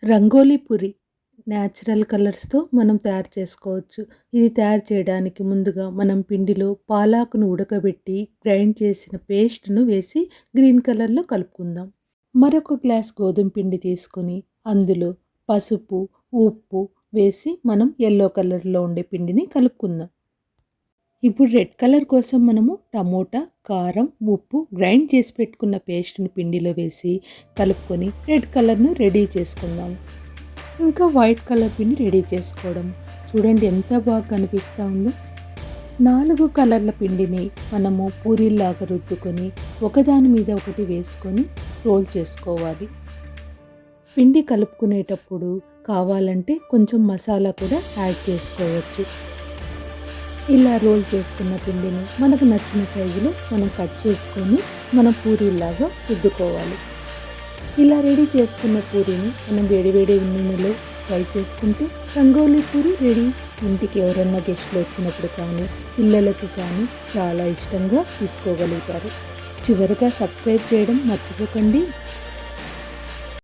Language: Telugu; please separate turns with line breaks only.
రంగోలీ పూరి న్యాచురల్ కలర్స్‌తో మనం తయారు చేసుకోవచ్చు. ఇది తయారు చేయడానికి ముందుగా మనం పిండిలో పాలాకును ఉడకబెట్టి గ్రైండ్ చేసిన పేస్ట్‌ను వేసి గ్రీన్ కలర్‌లో కలుపుకుందాం. మరొక గ్లాస్ గోధుమ పిండి తీసుకొని అందులో పసుపు, ఉప్పు వేసి మనం యెల్లో కలర్‌లో ఉండే పిండిని కలుపుకుందాం. ఇప్పుడు రెడ్ కలర్ కోసం మనము టమోటా, కారం, ఉప్పు గ్రైండ్ చేసి పెట్టుకున్న పేస్ట్‌ని పిండిలో వేసి కలుపుకొని రెడ్ కలర్‌ను రెడీ చేసుకుందాం. ఇంకా వైట్ కలర్ పిండి రెడీ చేసుకోవడం. చూడండి ఎంత బాగా కనిపిస్తూ ఉందో. 4 కలర్ల పిండిని మనము పూరీల్లాగా రుద్దుకొని ఒకదాని మీద ఒకటి వేసుకొని రోల్ చేసుకోవాలి. పిండి కలుపుకునేటప్పుడు కావాలంటే కొంచెం మసాలా కూడా యాడ్ చేసుకోవచ్చు. ఇలా రోల్ చేసుకున్న పిండిని మనకు నచ్చిన సైజులో మనం కట్ చేసుకొని మనం పూరీల్లాగా రుద్దుకోవాలి. ఇలా రెడీ చేసుకున్న పూరీని మనం వేడివేడి నూనెలో ఫ్రై చేసుకుంటే రంగోలీ పూరి రెడీ. ఇంటికి ఎవరన్నా గెస్ట్లు వచ్చినప్పుడు కానీ పిల్లలకు కానీ చాలా ఇష్టంగా తీసుకోగలుగుతారు. చివరిగా సబ్స్క్రైబ్ చేయడం మర్చిపోకండి.